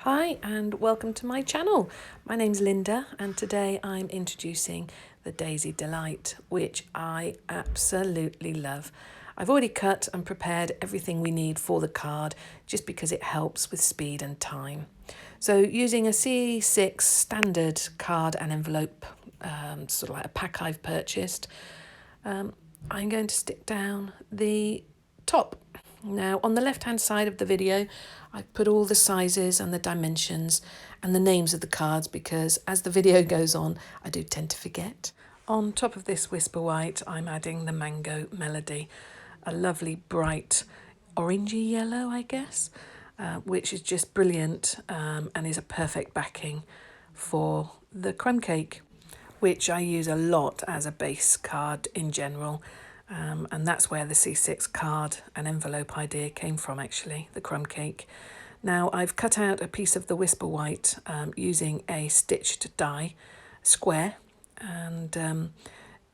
Hi and welcome to my channel. My name's Linda and today I'm introducing the Daisy Delight, which I absolutely love. I've already cut and prepared everything we need for the card just because it helps with speed and time. So using a C6 standard card and envelope, sort of like a pack I've purchased, I'm going to stick down the top. Now on the left hand side of the video I've put all the sizes and the dimensions and the names of the cards because as the video goes on I do tend to forget. On top of this Whisper White I'm adding the Mango Melody, a lovely bright orangey yellow I guess, which is just brilliant and is a perfect backing for the Crumb Cake, which I use a lot as a base card in general. And that's where the C6 card and envelope idea came from actually, the Crumb Cake. Now I've cut out a piece of the Whisper White using a stitched die square, and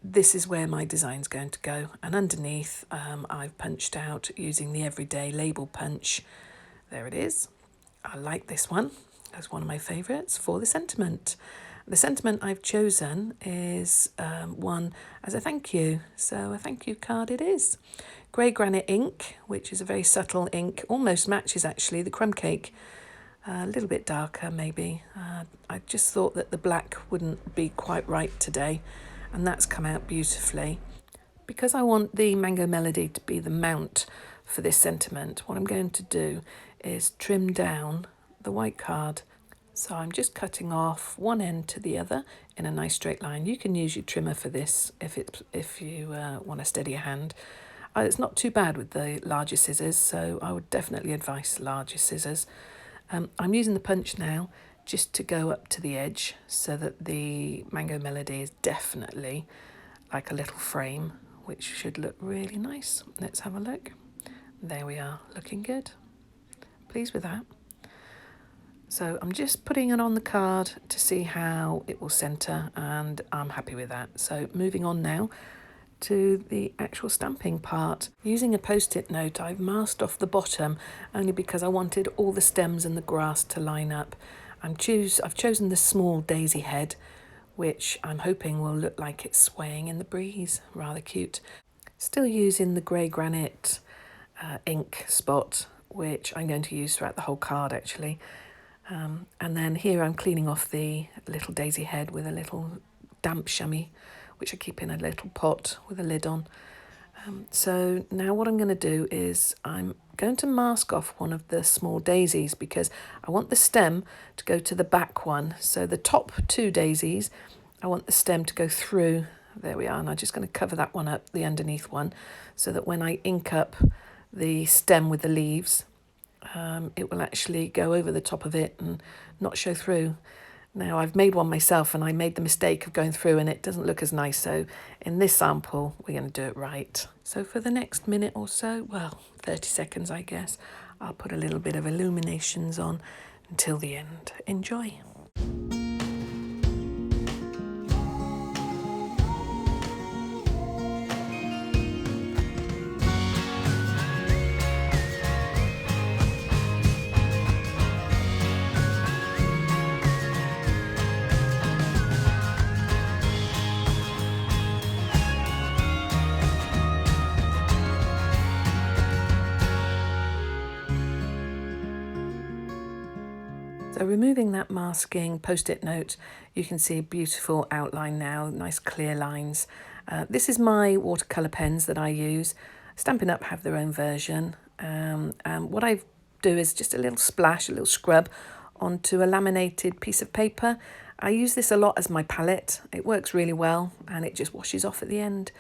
this is where my design's going to go. And underneath I've punched out using the Everyday Label Punch. There it is. I like this one. That's one of my favourites for the sentiment. The sentiment I've chosen is one as a thank you. So a thank you card it is. Grey Granite ink, which is a very subtle ink, almost matches actually the Crumb Cake. A little bit darker maybe. I just thought that the black wouldn't be quite right today, and that's come out beautifully. Because I want the Mango Melody to be the mount for this sentiment, what I'm going to do is trim down the white card. So I'm just cutting off one end to the other in a nice straight line. You can use your trimmer for this if you want to steady your hand. It's not too bad with the larger scissors, so I would definitely advise larger scissors. I'm using the punch now just to go up to the edge so that the Mango Melody is definitely like a little frame, which should look really nice. Let's have a look. There we are, looking good. Pleased with that. So I'm just putting it on the card to see how it will centre, and I'm happy with that. So moving on now to the actual stamping part. Using a post-it note, I've masked off the bottom only because I wanted all the stems and the grass to line up. I've chosen the small daisy head, which I'm hoping will look like it's swaying in the breeze. Rather cute. Still using the grey granite ink spot, which I'm going to use throughout the whole card actually. And then here I'm cleaning off the little daisy head with a little damp shammy, which I keep in a little pot with a lid on. So now what I'm going to do is I'm going to mask off one of the small daisies because I want the stem to go to the back one. So the top two daisies, I want the stem to go through. There we are. And I'm just going to cover that one up, the underneath one, so that when I ink up the stem with the leaves, it will actually go over the top of it and not show through. Now I've made one myself and I made the mistake of going through and it doesn't look as nice, so in this sample we're going to do it right. So for the next minute or so, well 30 seconds I guess, I'll put a little bit of illuminations on until the end. Enjoy! So removing that masking post-it note, you can see a beautiful outline now, nice clear lines. This is my watercolour pens that I use. Stampin' Up have their own version. And what I do is just a little splash, a little scrub onto a laminated piece of paper. I use this a lot as my palette. It works really well and it just washes off at the end.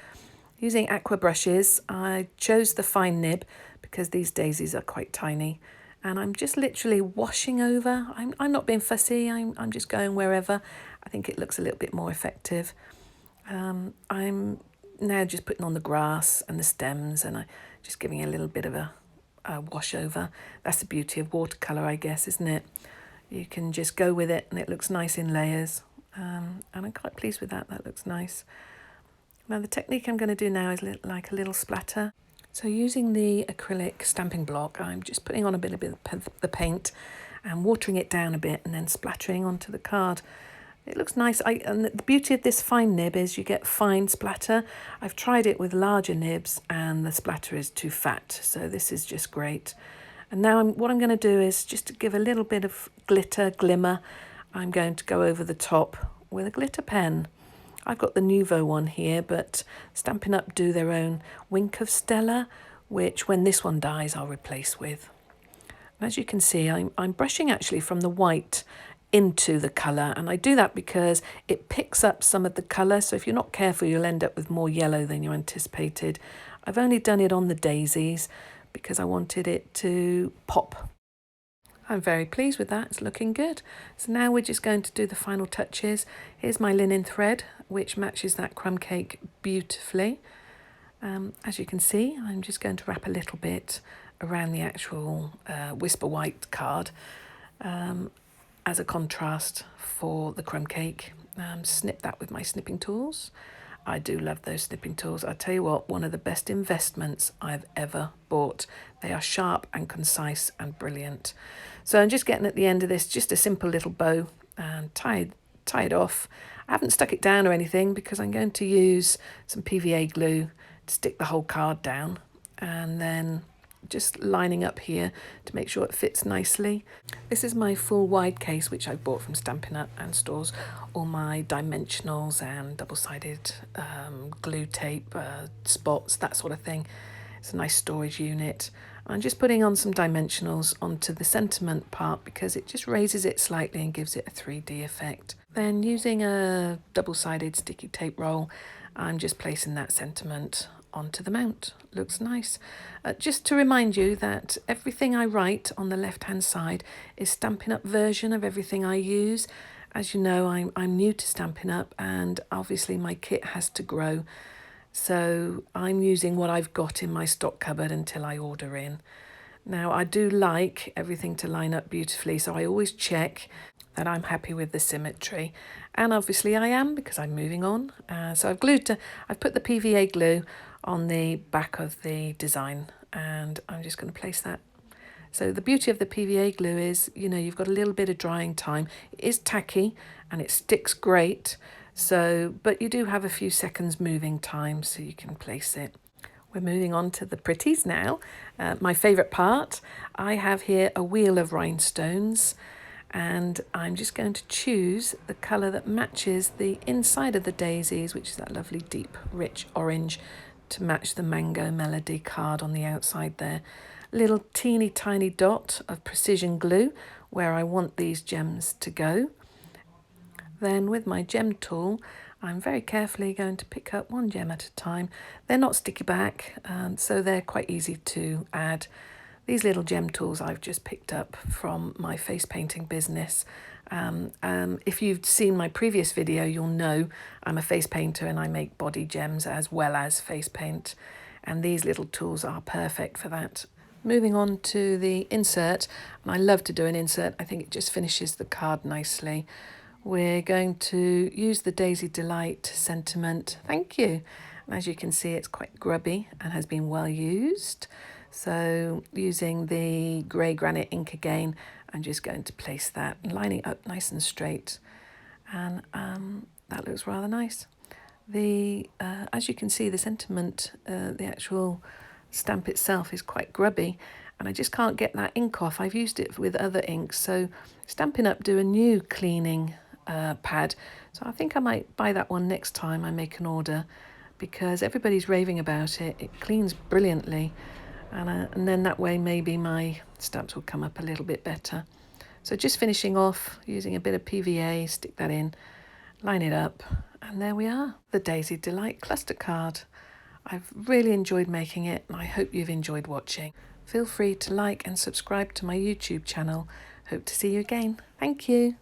Using Aqua brushes, I chose the fine nib because these daisies are quite tiny. And I'm just literally washing over. I'm not being fussy, I'm just going wherever. I think it looks a little bit more effective. I'm now just putting on the grass and the stems and just giving a little bit of a wash over. That's the beauty of watercolour, I guess, isn't it? You can just go with it and it looks nice in layers. And I'm quite pleased with that, that looks nice. Now the technique I'm going to do now is like a little splatter. So using the acrylic stamping block, I'm just putting on a bit of the paint and watering it down a bit and then splattering onto the card. It looks nice. And the beauty of this fine nib is you get fine splatter. I've tried it with larger nibs and the splatter is too fat, so this is just great. And now what I'm going to do is, just to give a little bit of glimmer, I'm going to go over the top with a glitter pen. I've got the Nuvo one here, but Stampin' Up! Do their own Wink of Stella, which when this one dies I'll replace with. And as you can see, I'm brushing actually from the white into the colour, and I do that because it picks up some of the colour, so if you're not careful you'll end up with more yellow than you anticipated. I've only done it on the daisies because I wanted it to pop. I'm very pleased with that, it's looking good. So now we're just going to do the final touches. Here's my linen thread, which matches that crumb cake beautifully. As you can see, I'm just going to wrap a little bit around the actual Whisper White card as a contrast for the crumb cake. Snip that with my snipping tools. I do love those snipping tools. I tell you what, one of the best investments I've ever bought. They are sharp and concise and brilliant. So I'm just getting at the end of this just a simple little bow and tie it off. I haven't stuck it down or anything because I'm going to use some PVA glue to stick the whole card down, and then just lining up here to make sure it fits nicely. This is my full wide case, which I bought from Stampin' Up! And stores all my dimensionals and double-sided glue tape, spots, that sort of thing. It's a nice storage unit. I'm just putting on some dimensionals onto the sentiment part because it just raises it slightly and gives it a 3D effect. Then using a double-sided sticky tape roll, I'm just placing that sentiment onto the mount. Looks nice. Just to remind you that everything I write on the left hand side is Stampin' Up! Version of everything I use. As you know, I'm new to Stampin' Up! And obviously my kit has to grow, so I'm using what I've got in my stock cupboard until I order in. Now I do like everything to line up beautifully, so I always check that I'm happy with the symmetry, and obviously I am because I'm moving on. So I've put the PVA glue on the back of the design, and I'm just going to place that. So the beauty of the PVA glue is, you know, you've got a little bit of drying time. It is tacky and it sticks great, so but you do have a few seconds moving time so you can place it. We're moving on to the pretties now. My favourite part, I have here a wheel of rhinestones, and I'm just going to choose the colour that matches the inside of the daisies, which is that lovely deep rich orange, to match the Mango Melody card on the outside there. Little teeny tiny dot of precision glue where I want these gems to go. Then with my gem tool, I'm very carefully going to pick up one gem at a time. They're not sticky back, so they're quite easy to add. These little gem tools I've just picked up from my face painting business. If you've seen my previous video, you'll know I'm a face painter and I make body gems as well as face paint, and these little tools are perfect for that. Moving on to the insert, and I love to do an insert. I think it just finishes the card nicely. We're going to use the Daisy Delight sentiment. Thank you. And as you can see, it's quite grubby and has been well used. So using the grey granite ink again, I'm just going to place that and line it up nice and straight. And that looks rather nice. As you can see, the sentiment, the actual stamp itself is quite grubby, and I just can't get that ink off. I've used it with other inks, so Stampin' Up! Do a new cleaning pad, so I think I might buy that one next time I make an order, because everybody's raving about it. It cleans brilliantly, and then that way maybe my stamps will come up a little bit better. So just finishing off using a bit of PVA, stick that in, line it up, and there we are, the Daisy Delight cluster card. I've really enjoyed making it, and I hope you've enjoyed watching. Feel free to like and subscribe to my YouTube channel. Hope to see you again. Thank you.